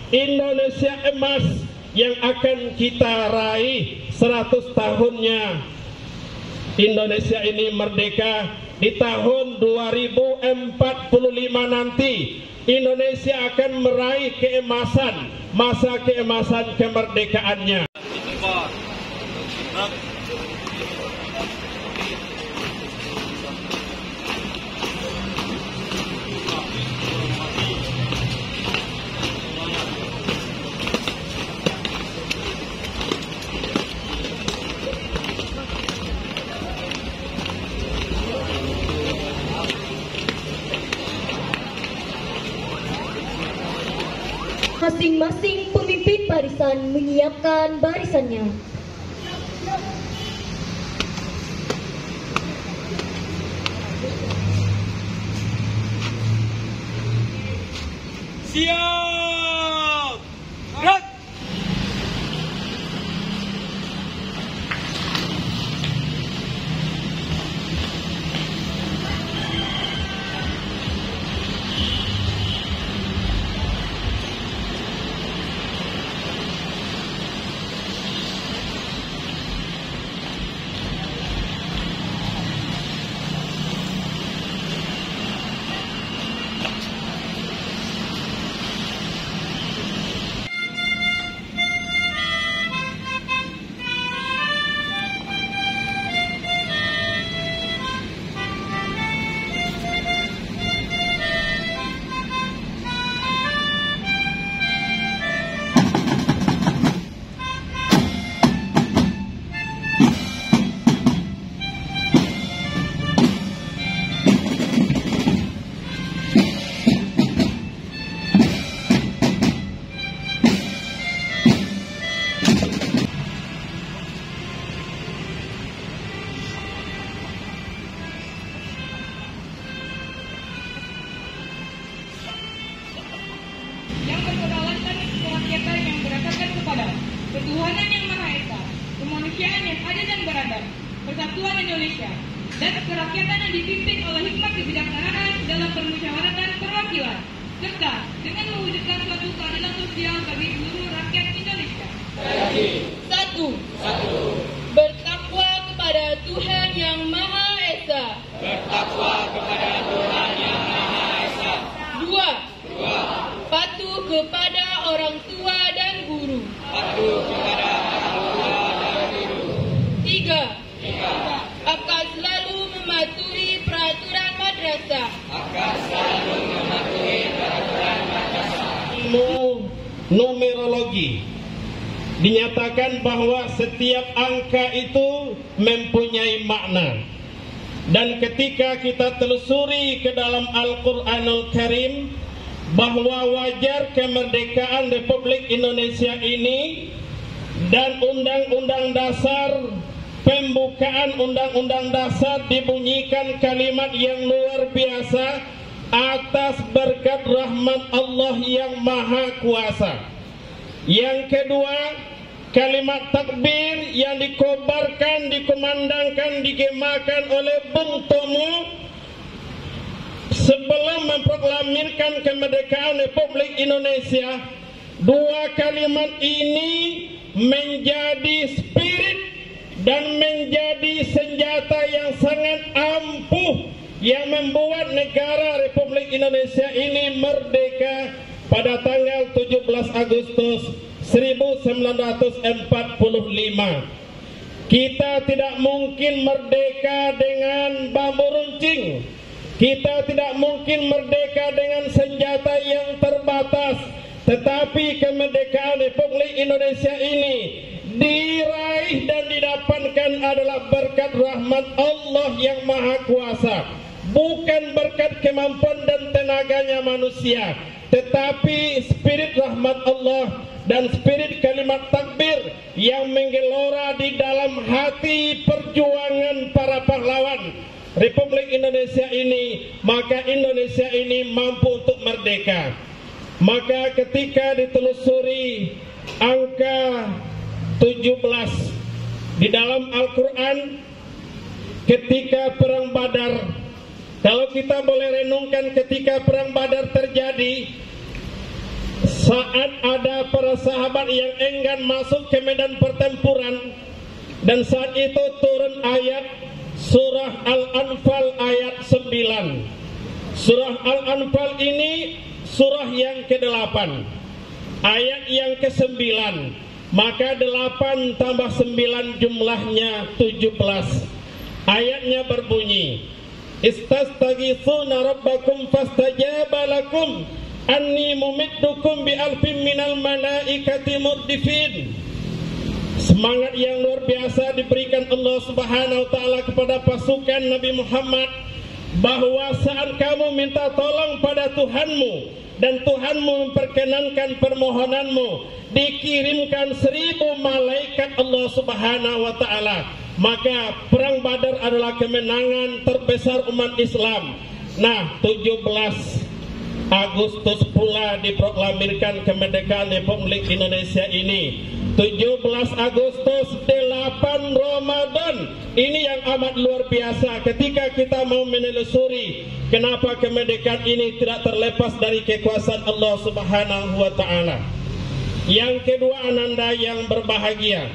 Indonesia emas yang akan kita raih 100 tahunnya Indonesia ini merdeka. Di tahun 2045 nanti Indonesia akan meraih keemasan, masa keemasan kemerdekaannya. Masing-masing pemimpin barisan menyiapkan barisannya. Siap! Gerak! Yang berkedaulatan kerakyatan yang berdasarkan kepada ketuhanan yang Maha Esa, kemanusiaan yang adil dan beradab, persatuan Indonesia, dan kerakyatan yang dipimpin oleh hikmat kebijaksanaan dalam permusyawaratan perwakilan, serta dengan mewujudkan suatu keadilan sosial bagi seluruh rakyat Indonesia. Satu. Bertakwa kepada Tuhan yang Maha Esa. Bertakwa kepada Tuhan yang Maha Esa. Dua. Patuh kepada orang tua dan guru. Patuh kepada orang tua dan guru. Tiga. Akan selalu mematuhi peraturan madrasah. Akan selalu mematuhi peraturan madrasah. Ilmu numerologi dinyatakan bahwa setiap angka itu mempunyai makna. Dan ketika kita telusuri ke dalam Al-Quranul Karim, bahwa wajar kemerdekaan Republik Indonesia ini dan Undang-Undang Dasar, pembukaan Undang-Undang Dasar dibunyikan kalimat yang luar biasa, atas berkat rahmat Allah yang Maha Kuasa. Yang kedua, kalimat takbir yang dikobarkan, dikumandangkan, digemakan oleh Bung Tomo sebelum memproklamirkan kemerdekaan Republik Indonesia. Dua kalimat ini menjadi spirit dan menjadi senjata yang sangat ampuh yang membuat negara Republik Indonesia ini merdeka pada tanggal 17 Agustus 1945. Kita tidak mungkin merdeka dengan bambu runcing. Kita tidak mungkin merdeka dengan senjata yang terbatas. Tetapi kemerdekaan Republik Indonesia ini diraih dan didapatkan adalah berkat rahmat Allah yang Maha Kuasa. Bukan berkat kemampuan dan tenaganya manusia, tetapi spirit rahmat Allah dan spirit kalimat takbir yang menggelora di dalam hati perjuangan para pahlawan Republik Indonesia ini, maka Indonesia ini mampu untuk merdeka. Maka ketika ditelusuri angka 17 di dalam Al-Quran, ketika perang Badar, kalau kita boleh renungkan ketika perang Badar terjadi, saat ada para sahabat yang enggan masuk ke medan pertempuran, dan saat itu turun ayat surah Al-Anfal ayat 9. Surah Al-Anfal ini surah yang ke-8, ayat yang ke-9. Maka 8 tambah 9 jumlahnya 17. Ayatnya berbunyi, Istastaghithuna rabbakum fastajaba lakum anni mumiddukum bi alfin minal malaikati murdifin. Semangat yang luar biasa diberikan Allah Subhanahu wa taala kepada pasukan Nabi Muhammad, bahwa saat kamu minta tolong pada Tuhanmu dan Tuhanmu memperkenankan permohonanmu, dikirimkan 1000 malaikat Allah Subhanahu wa taala. Maka perang Badar adalah kemenangan terbesar umat Islam. Nah, 17 Agustus pula diproklamirkan kemerdekaan Republik Indonesia ini. 17 Agustus 8 Ramadan. Ini yang amat luar biasa ketika kita mau menelusuri kenapa kemerdekaan ini tidak terlepas dari kekuasaan Allah Subhanahu wa taala. Yang kedua, ananda yang berbahagia,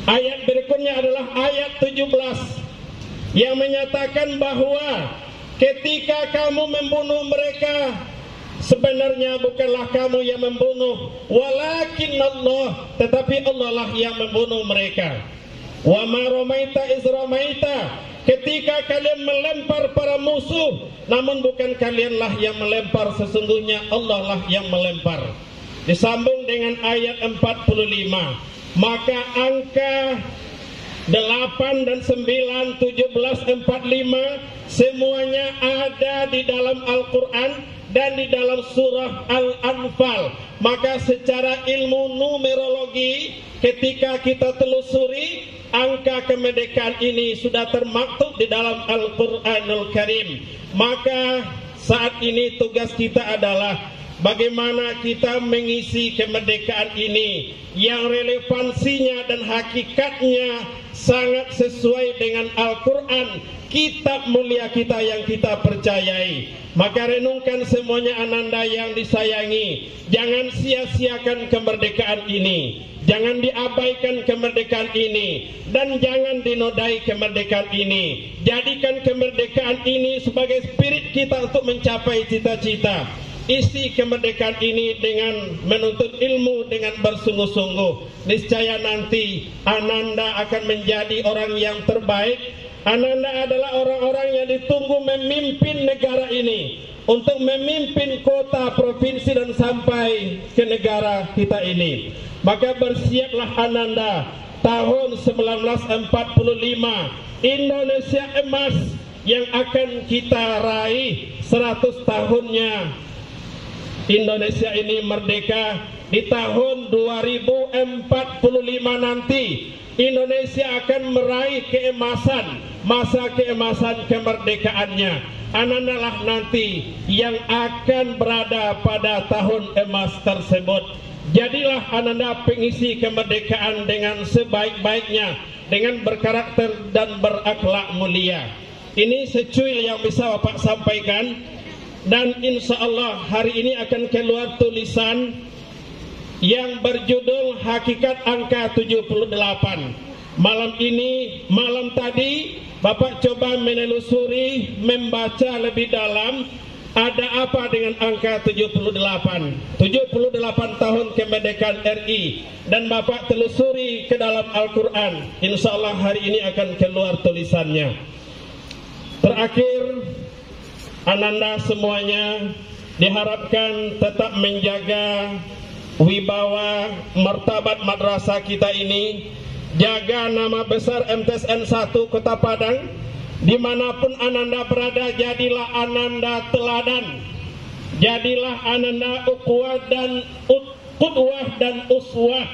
ayat berikutnya adalah ayat 17 yang menyatakan bahwa ketika kamu membunuh mereka, sebenarnya bukanlah kamu yang membunuh, walakin Allah, tetapi Allah lah yang membunuh mereka. Wa ma ramaita iz ramaita, ketika kalian melempar para musuh, namun bukan kalianlah yang melempar, sesungguhnya Allah lah yang melempar. Disambung dengan ayat 45. Maka angka 8 dan 9, 17, 45 semuanya ada di dalam Al-Quran dan di dalam surah Al-Anfal. Maka secara ilmu numerologi, ketika kita telusuri, angka kemerdekaan ini sudah termaktub di dalam Al-Quranul Karim. Maka saat ini tugas kita adalah bagaimana kita mengisi kemerdekaan ini yang relevansinya dan hakikatnya sangat sesuai dengan Al-Quran, kitab mulia kita yang kita percayai. Maka renungkan semuanya ananda yang disayangi, jangan sia-siakan kemerdekaan ini, jangan diabaikan kemerdekaan ini, dan jangan dinodai kemerdekaan ini. Jadikan kemerdekaan ini sebagai spirit kita untuk mencapai cita-cita. Isi kemerdekaan ini dengan menuntut ilmu dengan bersungguh-sungguh. Niscaya nanti ananda akan menjadi orang yang terbaik. Ananda adalah orang-orang yang ditunggu memimpin negara ini, untuk memimpin kota, provinsi, dan sampai ke negara kita ini. Maka bersiaplah ananda, tahun 1945 Indonesia emas yang akan kita raih 100 tahunnya Indonesia ini merdeka. Di tahun 2045 nanti Indonesia akan meraih keemasan, masa keemasan kemerdekaannya. Anandalah nanti yang akan berada pada tahun emas tersebut. Jadilah ananda pengisi kemerdekaan dengan sebaik-baiknya, dengan berkarakter dan berakhlak mulia. Ini secuil yang bisa Bapak sampaikan. Dan insya Allah hari ini akan keluar tulisan yang berjudul Hakikat Angka 78. Malam tadi Bapak coba menelusuri, membaca lebih dalam, ada apa dengan angka 78. 78 tahun kemerdekaan RI. Dan Bapak telusuri ke dalam Al-Quran. Insya Allah hari ini akan keluar tulisannya. Terakhir, ananda semuanya diharapkan tetap menjaga wibawa martabat madrasah kita ini, jaga nama besar MTSN 1 Kota Padang. Dimanapun ananda berada, jadilah ananda teladan, jadilah ananda ukhuwah dan qudwah dan uswah,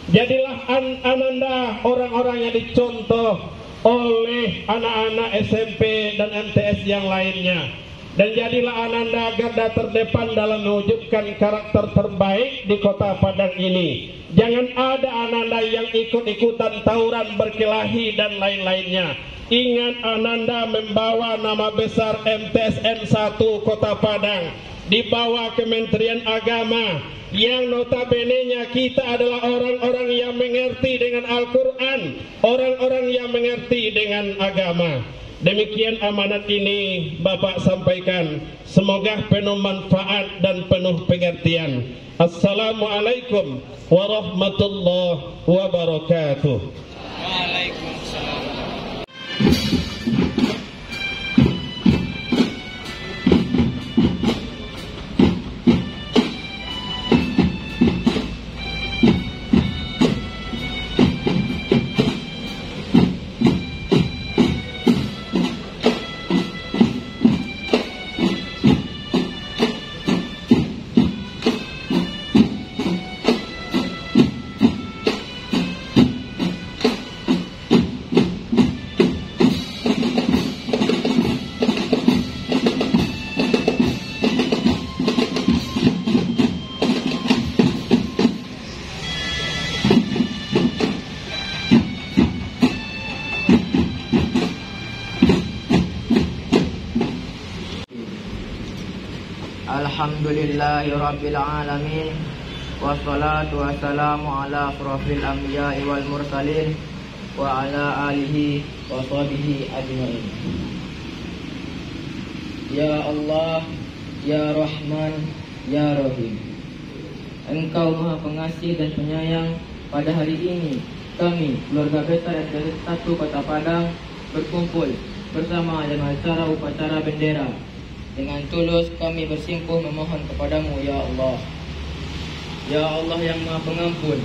jadilah ananda orang-orang yang dicontoh oleh anak-anak SMP dan MTS yang lainnya. Dan jadilah ananda garda terdepan dalam mewujudkan karakter terbaik di Kota Padang ini. Jangan ada ananda yang ikut-ikutan tawuran, berkelahi, dan lain-lainnya. Ingat, ananda membawa nama besar MTSN 1 Kota Padang. di bawah Kementerian Agama yang notabene-nya kita adalah orang-orang yang mengerti dengan Al-Quran, orang-orang yang mengerti dengan agama. Demikian amanat ini Bapak sampaikan, semoga penuh manfaat dan penuh pengertian. Assalamualaikum warahmatullahi wabarakatuh. Waalaikumsalam. Alhamdulillahirabbil alamin wassalatu wassalamu ala asrofil anbiya'i wal mursalin wa ala alihi wa sahbihi ajmain. Ya Allah, Ya Rahman, Ya Rahim, Engkau Maha Pengasih dan Penyayang. Pada hari ini kami keluarga besar RT 1 Kota Padang berkumpul bersama dalam acara upacara bendera. Dengan tulus kami bersimpuh memohon kepadamu, Ya Allah. Ya Allah yang Maha Pengampun,